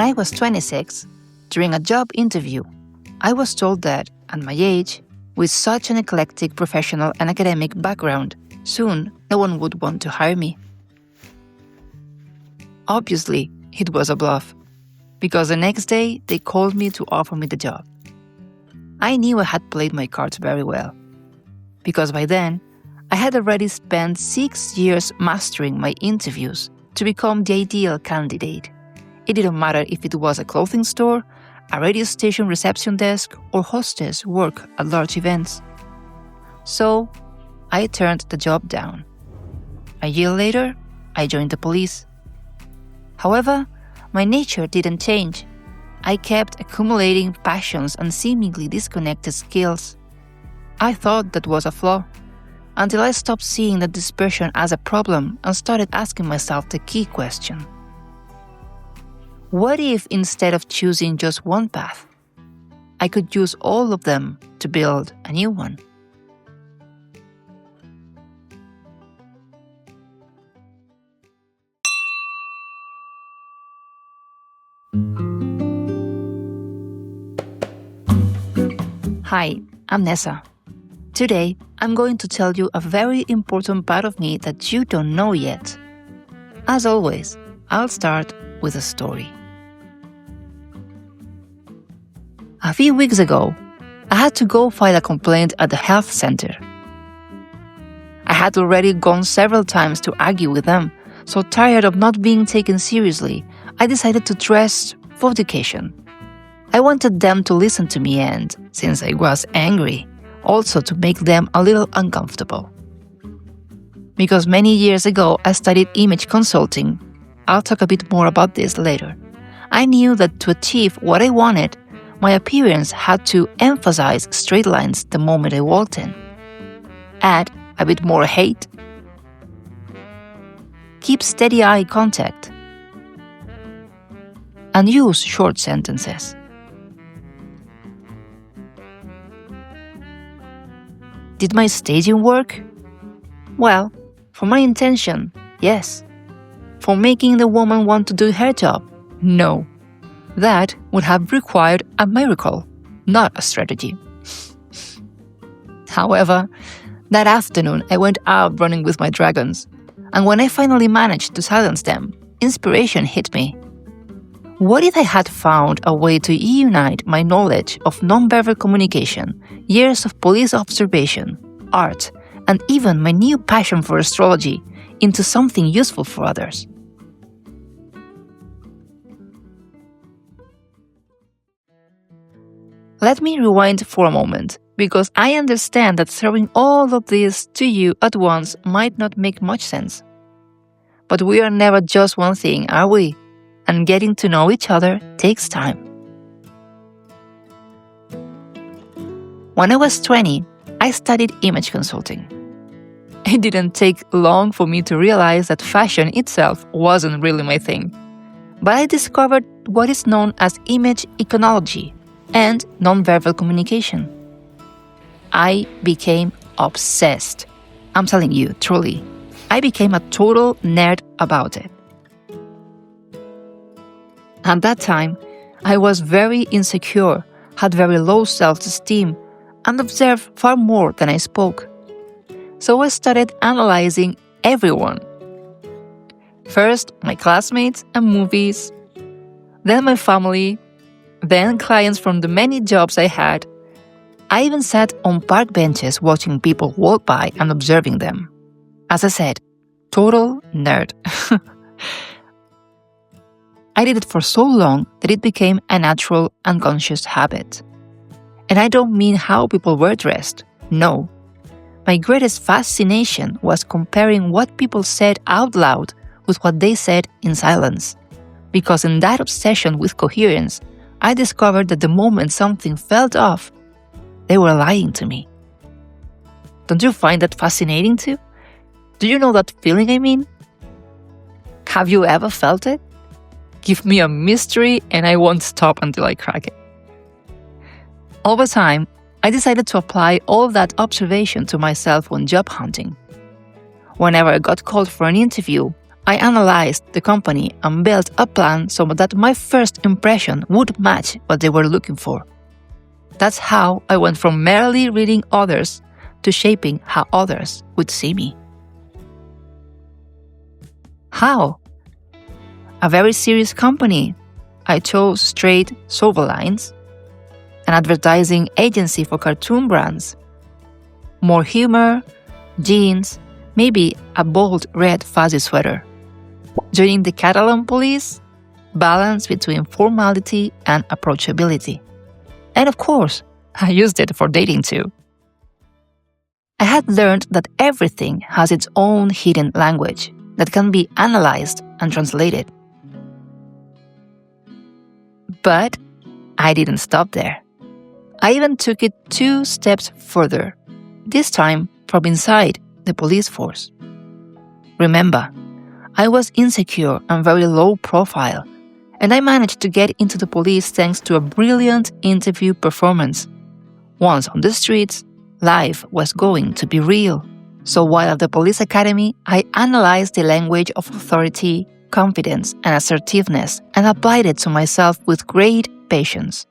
I was 26, during a job interview, I was told that, at my age, with such an eclectic professional and academic background, soon no one would want to hire me. Obviously, it was a bluff, because the next day they called me to offer me the job. I knew I had played my cards very well, because by then, I had already spent 6 years mastering my interviews to become the ideal candidate. It didn't matter if it was a clothing store, a radio station reception desk, or hostess work at large events. So, I turned the job down. A year later, I joined the police. However, my nature didn't change. I kept accumulating passions and seemingly disconnected skills. I thought that was a flaw, until I stopped seeing that dispersion as a problem and started asking myself the key question. What if instead of choosing just one path, I could use all of them to build a new one? Hi, I'm Nessa. Today, I'm going to tell you a very important part of me that you don't know yet. As always, I'll start with a story. A few weeks ago, I had to go file a complaint at the health center. I had already gone several times to argue with them, so tired of not being taken seriously, I decided to dress for the occasion. I wanted them to listen to me and, since I was angry, also to make them a little uncomfortable. Because many years ago I studied image consulting, I'll talk a bit more about this later. I knew that to achieve what I wanted, my appearance had to emphasize straight lines the moment I walked in. Add a bit more hate. Keep steady eye contact. And use short sentences. Did my staging work? Well, for my intention, yes. For making the woman want to do her job, no. That would have required a miracle, not a strategy. However, that afternoon I went out running with my dragons, and when I finally managed to silence them, inspiration hit me. What if I had found a way to unite my knowledge of nonverbal communication, years of police observation, art, and even my new passion for astrology into something useful for others? Let me rewind for a moment, because I understand that throwing all of this to you at once might not make much sense. But we are never just one thing, are we? And getting to know each other takes time. When I was 20, I studied image consulting. It didn't take long for me to realize that fashion itself wasn't really my thing. But I discovered what is known as image iconology and nonverbal communication. I became obsessed. I'm telling you, truly. I became a total nerd about it. At that time, I was very insecure, had very low self-esteem, and observed far more than I spoke. So I started analyzing everyone. First, my classmates and movies, then my family, then clients from the many jobs I had. I even sat on park benches watching people walk by and observing them. As I said, total nerd. I did it for so long that it became a natural, unconscious habit. And I don't mean how people were dressed, no. My greatest fascination was comparing what people said out loud with what they said in silence. Because in that obsession with coherence, I discovered that the moment something felt off, they were lying to me. Don't you find that fascinating too? Do you know that feeling I mean? Have you ever felt it? Give me a mystery and I won't stop until I crack it. Over time, I decided to apply all that observation to myself when job hunting. Whenever I got called for an interview, I analyzed the company and built a plan so that my first impression would match what they were looking for. That's how I went from merely reading others to shaping how others would see me. How? A very serious company. I chose straight silver lines, an advertising agency for cartoon brands, more humor, jeans, maybe a bold red fuzzy sweater. Joining the Catalan police, balance between formality and approachability. And of course, I used it for dating too. I had learned that everything has its own hidden language that can be analyzed and translated. But I didn't stop there. I even took it 2 steps further, this time from inside the police force. Remember, I was insecure and very low profile, and I managed to get into the police thanks to a brilliant interview performance. Once on the streets, life was going to be real. So while at the police academy, I analyzed the language of authority, confidence, and assertiveness and applied it to myself with great patience.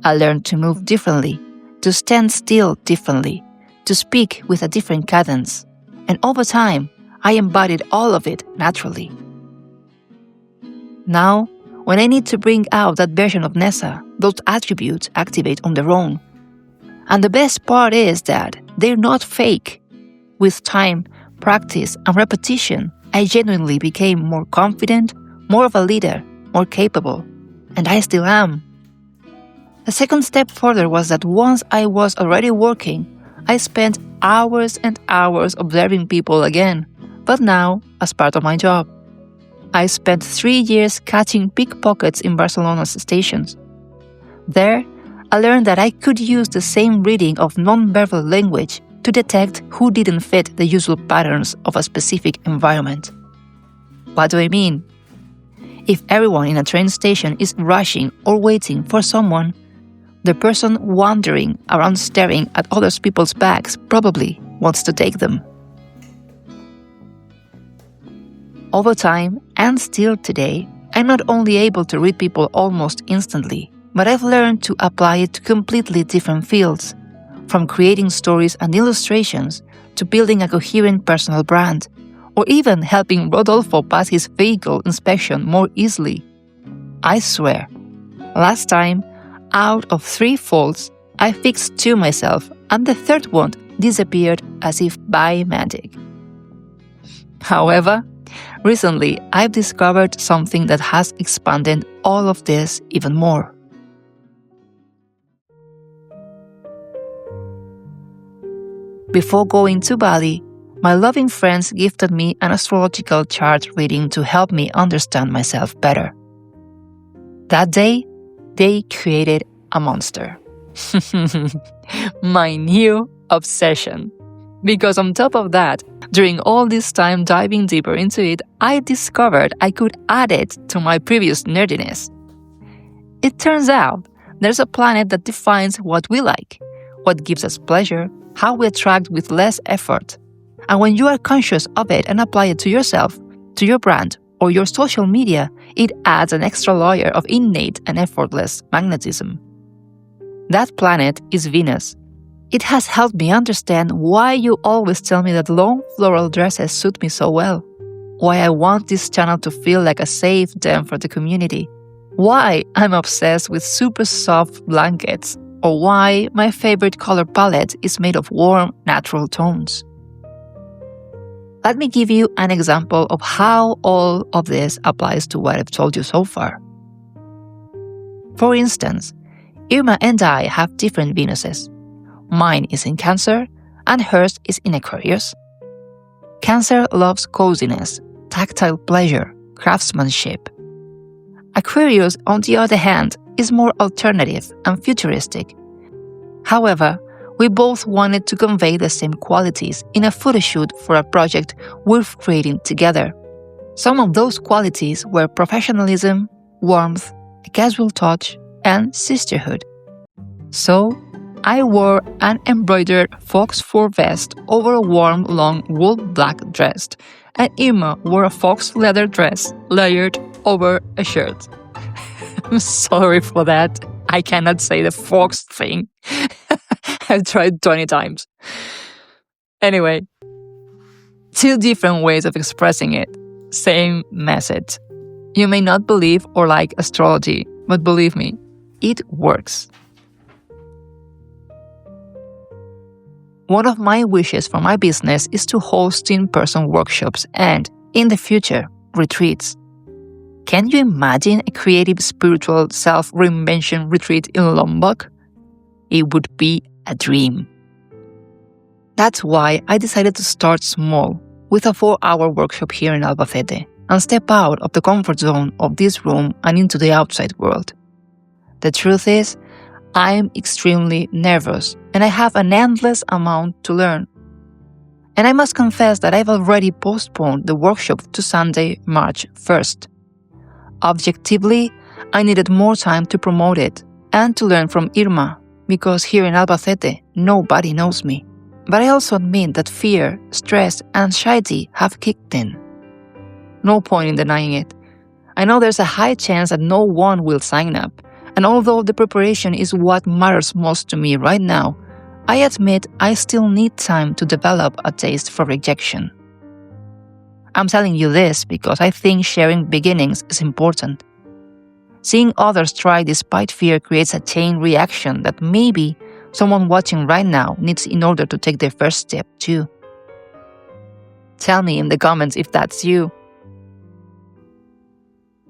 I learned to move differently, to stand still differently, to speak with a different cadence, and over time, I embodied all of it naturally. Now, when I need to bring out that version of Nessa, those attributes activate on their own. And the best part is that they're not fake. With time, practice, and repetition, I genuinely became more confident, more of a leader, more capable, and I still am. The second step further was that once I was already working, I spent hours and hours observing people again, but now as part of my job. I spent 3 years catching pickpockets in Barcelona's stations. There, I learned that I could use the same reading of non-verbal language to detect who didn't fit the usual patterns of a specific environment. What do I mean? If everyone in a train station is rushing or waiting for someone, the person wandering around staring at other people's bags probably wants to take them. Over time, and still today, I'm not only able to read people almost instantly, but I've learned to apply it to completely different fields, from creating stories and illustrations to building a coherent personal brand, or even helping Rodolfo pass his vehicle inspection more easily. I swear, last time, out of 3 faults, I fixed 2 myself, and the third one disappeared as if by magic. However, recently I've discovered something that has expanded all of this even more. Before going to Bali, my loving friends gifted me an astrological chart reading to help me understand myself better. That day, they created a monster. My new obsession. Because on top of that, during all this time diving deeper into it, I discovered I could add it to my previous nerdiness. It turns out there's a planet that defines what we like, what gives us pleasure, how we attract with less effort. And when you are conscious of it and apply it to yourself, to your brand, or your social media, it adds an extra layer of innate and effortless magnetism. That planet is Venus. It has helped me understand why you always tell me that long floral dresses suit me so well, why I want this channel to feel like a safe den for the community, why I'm obsessed with super soft blankets, or why my favorite color palette is made of warm, natural tones. Let me give you an example of how all of this applies to what I've told you so far. For instance, Irma and I have different Venuses. Mine is in Cancer, and hers is in Aquarius. Cancer loves coziness, tactile pleasure, craftsmanship. Aquarius, on the other hand, is more alternative and futuristic. However, we both wanted to convey the same qualities in a photo shoot for a project we're creating together. Some of those qualities were professionalism, warmth, a casual touch, and sisterhood. So, I wore an embroidered fox fur vest over a warm, long wool black dress, and Irma wore a fox leather dress layered over a shirt. I'm sorry for that. I cannot say the fox thing. I've tried 20 times. Anyway, 2 different ways of expressing it. Same message. You may not believe or like astrology, but believe me, it works. One of my wishes for my business is to host in-person workshops and, in the future, retreats. Can you imagine a creative spiritual self-reinvention retreat in Lombok? It would be a dream. That's why I decided to start small with a 4-hour workshop here in Albacete and step out of the comfort zone of this room and into the outside world. The truth is, I'm extremely nervous and I have an endless amount to learn. And I must confess that I've already postponed the workshop to Sunday, March 1st. Objectively, I needed more time to promote it and to learn from Irma, because here in Albacete, nobody knows me. But I also admit that fear, stress, and anxiety have kicked in. No point in denying it. I know there's a high chance that no one will sign up, and although the preparation is what matters most to me right now, I admit I still need time to develop a taste for rejection. I'm telling you this because I think sharing beginnings is important. Seeing others try despite fear creates a chain reaction that maybe someone watching right now needs in order to take their first step too. Tell me in the comments if that's you.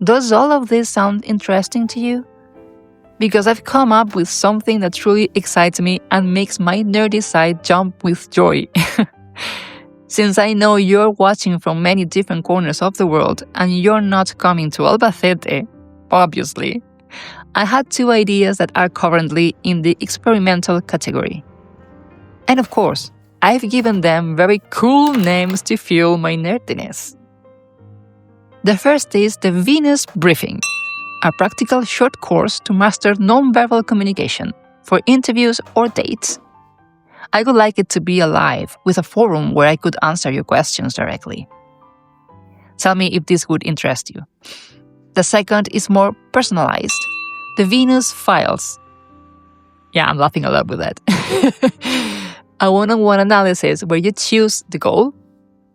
Does all of this sound interesting to you? Because I've come up with something that truly excites me and makes my nerdy side jump with joy. Since I know you're watching from many different corners of the world and you're not coming to Albacete, obviously, I had 2 ideas that are currently in the experimental category. And of course, I've given them very cool names to fuel my nerdiness. The first is the Venus Briefing, a practical short course to master nonverbal communication for interviews or dates. I would like it to be alive with a forum where I could answer your questions directly. Tell me if this would interest you. The second is more personalized, the Venus Files. Yeah, I'm laughing a lot with that. A one-on-one analysis where you choose the goal.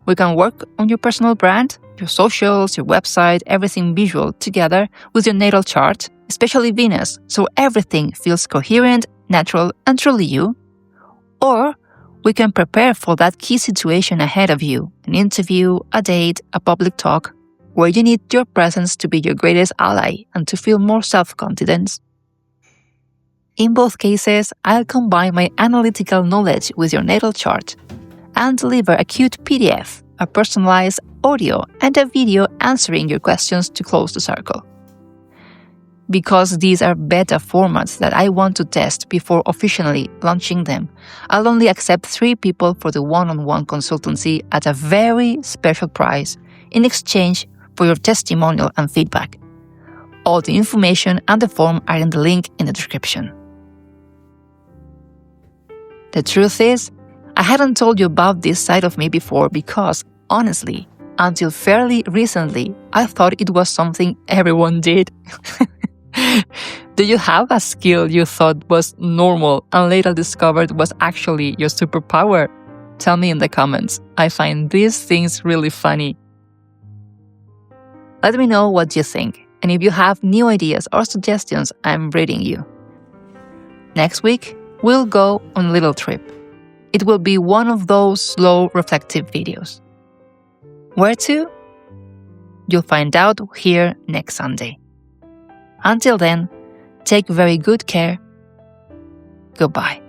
We can work on your personal brand, your socials, your website, everything visual together with your natal chart, especially Venus, so everything feels coherent, natural, and truly you. Or we can prepare for that key situation ahead of you, an interview, a date, a public talk, where you need your presence to be your greatest ally and to feel more self-confidence. In both cases, I'll combine my analytical knowledge with your natal chart and deliver a cute PDF, a personalized audio, and a video answering your questions to close the circle. Because these are beta formats that I want to test before officially launching them, I'll only accept 3 people for the one-on-one consultancy at a very special price in exchange for your testimonial and feedback. All the information and the form are in the link in the description. The truth is, I hadn't told you about this side of me before because, honestly, until fairly recently, I thought it was something everyone did. Do you have a skill you thought was normal and later discovered was actually your superpower? Tell me in the comments. I find these things really funny. Let me know what you think, and if you have new ideas or suggestions, I'm reading you. Next week, we'll go on a little trip. It will be one of those slow, reflective videos. Where to? You'll find out here next Sunday. Until then, take very good care. Goodbye.